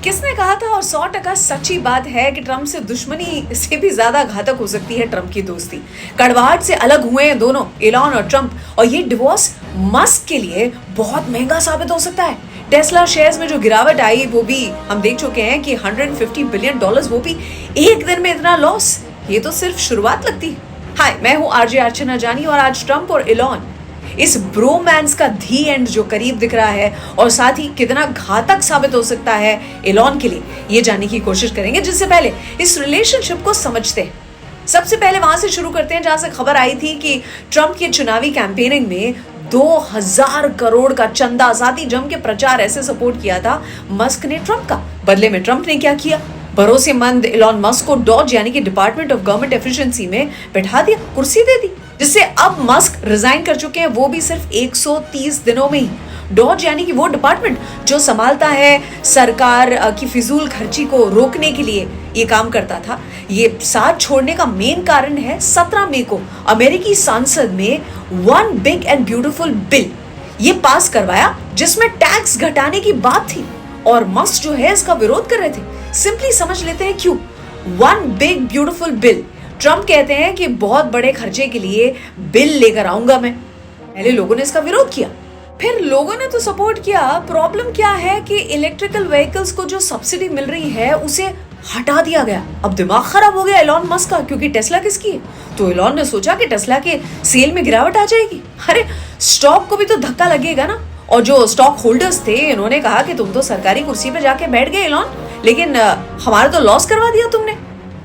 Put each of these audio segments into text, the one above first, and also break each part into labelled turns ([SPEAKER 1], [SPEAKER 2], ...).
[SPEAKER 1] किसने कहा था, और 100% सच्ची बात है कि ट्रम्प से दुश्मनी से भी ज्यादा घातक हो सकती है ट्रम्प की दोस्ती। कड़वाहट से अलग हुए हैं दोनों, एलॉन और ट्रम्प, और ये डिवोर्स मस्क के लिए बहुत महंगा साबित हो सकता है। टेस्ला शेयर्स में जो गिरावट आई वो भी हम देख चुके हैं कि $150 बिलियन, वो भी एक दिन में इतना लॉस, ये तो सिर्फ शुरुआत लगती है। हाय, मैं हूँ आरजे अर्चना जानी, और आज ट्रम्प और एलॉन, इस ब्रोमैंस का दी एंड जो करीब दिख रहा है और साथ ही कितना घातक साबित हो सकता है एलॉन के लिए, ये जानने की कोशिश करेंगे। जिससे पहले इस रिलेशनशिप को समझते हैं, सबसे पहले वहां से शुरू करते हैं जहां से खबर आई थी कि ट्रम्प की चुनावी कैंपेनिंग में 2000 करोड़ का चंदा, साथ ही जम के प्रचार ऐसे सपोर्ट किया था मस्क ने ट्रम्प का। बदले में ट्रम्प ने क्या किया, भरोसेमंद एलॉन मस्क को डॉज यानी कि डिपार्टमेंट ऑफ गवर्नमेंट एफिशिएंसी में बैठा दिया, कुर्सी दे दी, जिससे अब मस्क रिजाइन कर चुके हैं, वो भी सिर्फ 130 दिनों में ही। डॉज यानी कि वो डिपार्टमेंट जो संभालता है सरकार की फिजूल खर्ची को रोकने के लिए ये काम करता था। ये साथ छोड़ने का मेन कारण है 17 मई को अमेरिकी संसद में one big and beautiful bill ये पास करवाया, जिसमें टैक्स घटाने की बात थी, और मस्क जो है इसका विरोध कर रहे थे। सिंपली समझ लेते हैं क्यों। One big beautiful bill, Trump कहते हैं कि बहुत बड़े खर्चे के लिए बिल लेकर आऊंगा मैं। पहले लोगों ने इसका विरोध किया, फिर लोगों ने तो सपोर्ट किया। प्रॉब्लम क्या है कि इलेक्ट्रिकल व्हीकल्स को जो सब्सिडी मिल रही है उसे हटा दिया गया। अब दिमाग खराब हो गया एलॉन मस्क का, क्योंकि टेस्ला किसकी है, तो एलॉन ने सोचा कि टेस्ला के सेल में गिरावट आ जाएगी। अरे स्टॉक को भी तो धक्का लगेगा ना। और जो स्टॉक होल्डर्स थे, इन्होंने कहा कि तुम तो सरकारी कुर्सी पे जाके बैठ गए एलॉन, लेकिन हमारा तो लॉस करवा दिया तुमने।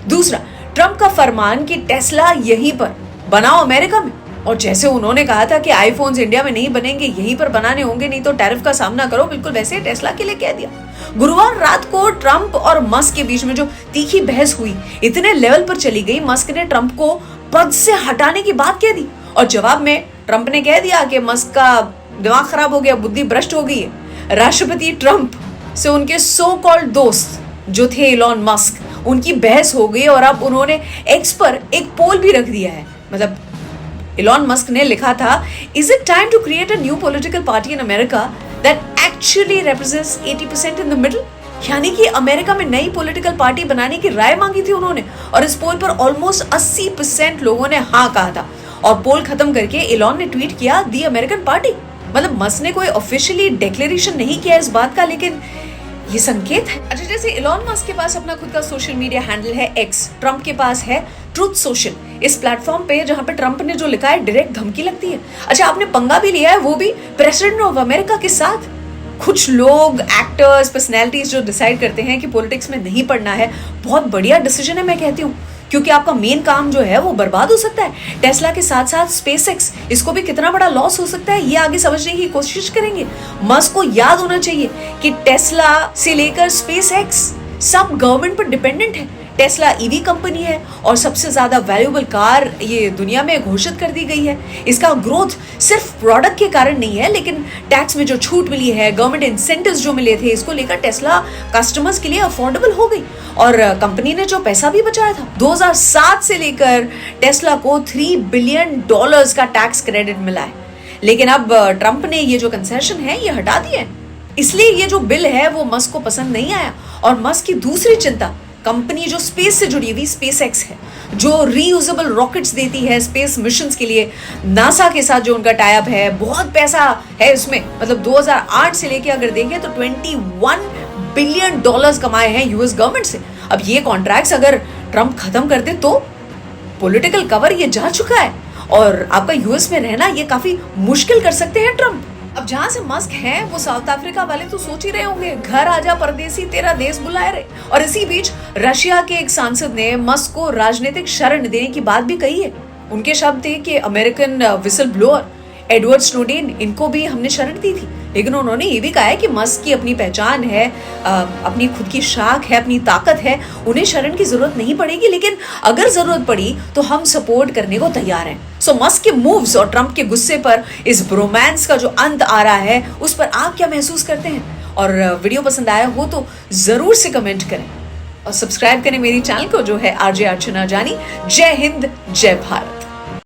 [SPEAKER 1] दूसरा, ट्रम्प का फरमान कि टेस्ला यहीं पर बनाओ अमेरिका में, और जैसे उन्होंने कहा था कि आईफोन्स इंडिया में नहीं बनेंगे, यहीं पर बनाने होंगे, नहीं तो टैरिफ का सामना करो, बिल्कुल वैसे टेस्ला के लिए कह दिया। गुरुवार रात को ट्रम्प और मस्क के बीच में जो तीखी बहस हुई, इतने लेवल पर चली गई, मस्क ने ट्रम्प को पद से हटाने की बात कह दी, और जवाब में ट्रम्प ने कह दिया कि मस्क का दिमाग खराब हो गया, बुद्धि भ्रष्ट हो गई है। राष्ट्रपति ट्रम्प से उनके सो कॉल्ड दोस्त जो थे एलॉन मस्क, उनकी बहस हो गई, और अब उन्होंने एक्स पर एक पोल भी रख दिया है। मतलब एलॉन मस्क ने लिखा था, is it time to create a new political party in America that actually represents 80% in the middle, यानी कि अमेरिका में नई पॉलिटिकल पार्टी बनाने की राय मांगी थी उन्होंने, और इस पोल पर ऑलमोस्ट 80% लोगों ने हाँ कहा था। और पोल खत्म करके एलॉन ने ट्वीट किया, दी अमेरिकन पार्टी। मतलब मस्क ने कोई ऑफिशियली डिक्लेरेशन नहीं किया इस बात का, लेकिन ये संकेत है। अच्छा, जैसे एलॉन मस्क के पास अपना खुद का सोशल मीडिया हैंडल है एक्स, ट्रम्प के पास है ट्रूथ सोशल, इस प्लेटफॉर्म पे जहां पे ट्रम्प ने जो लिखा है डायरेक्ट धमकी लगती है। अच्छा, आपने पंगा भी लिया है, वो भी प्रेसिडेंट ऑफ अमेरिका के साथ। कुछ लोग, एक्टर्स, पर्सनैलिटीज जो डिसाइड करते हैं कि पॉलिटिक्स में नहीं पढ़ना है, बहुत बढ़िया डिसीजन है मैं कहती हूँ, क्योंकि आपका मेन काम जो है वो बर्बाद हो सकता है। टेस्ला के साथ साथ स्पेसएक्स, इसको भी कितना बड़ा लॉस हो सकता है, ये आगे समझने की कोशिश करेंगे। मस्क को याद होना चाहिए कि टेस्ला से लेकर स्पेसएक्स सब गवर्नमेंट पर डिपेंडेंट है। टेस्ला ईवी कंपनी है और सबसे ज्यादा वैल्यूएबल कार ये दुनिया में घोषित कर दी गई है। इसका ग्रोथ सिर्फ प्रोडक्ट के कारण नहीं है, लेकिन टैक्स में जो छूट मिली है, गवर्नमेंट इंसेंटिव्स जो मिले थे, इसको लेकर टेस्ला कस्टमर्स के लिए अफोर्डेबल हो गई, और कंपनी ने जो पैसा भी बचाया था। 2007 से लेकर टेस्ला को $3 बिलियन का टैक्स क्रेडिट मिला है, लेकिन अब ट्रम्प ने ये जो कंसेशन है ये हटा दिया है। इसलिए ये जो बिल है वो मस्क को पसंद नहीं आया। और मस्क की दूसरी चिंता, कंपनी जो स्पेस से जुड़ी हुई स्पेसएक्स है, जो रीयूजेबल रॉकेट्स देती है स्पेस मिशंस के लिए, नासा के साथ जो उनका टाई अप है, बहुत पैसा है उसमें। मतलब 2008 से लेके अगर देखें तो $21 बिलियन कमाए हैं यूएस गवर्नमेंट से। अब ये कॉन्ट्रैक्ट्स अगर ट्रम्प खत्म कर दे तो पॉलिटिकल कवर ये जा चुका है, और आपका यूएस में रहना ये काफी मुश्किल कर सकते हैं ट्रम्प। अब जहां से मस्क हैं वो साउथ अफ्रीका वाले तो सोच ही रहे होंगे, घर आजा परदेसी, तेरा देश बुलाए रहे। और इसी बीच रशिया के एक सांसद ने मस्क को राजनीतिक शरण देने की बात भी कही है। उनके शब्द थे कि American whistle blower Edward Snowden, इनको भी हमने शरण दी थी, लेकिन उन्होंने ये भी कहा है कि मस्क की अपनी पहचान है, अपनी खुद की शाख है, अपनी ताकत है, उन्हें शरण की जरूरत नहीं पड़ेगी, लेकिन अगर जरूरत पड़ी तो हम सपोर्ट करने को तैयार हैं। सो मस्क के मूव्स और ट्रम्प के गुस्से पर इस ब्रोमांस का जो अंत आ रहा है, उस पर आप क्या महसूस करते हैं? और वीडियो पसंद आया हो तो जरूर से कमेंट करें और सब्सक्राइब करें मेरी चैनल को, जो है आरजे अर्चना जानी। जय हिंद, जय भारत।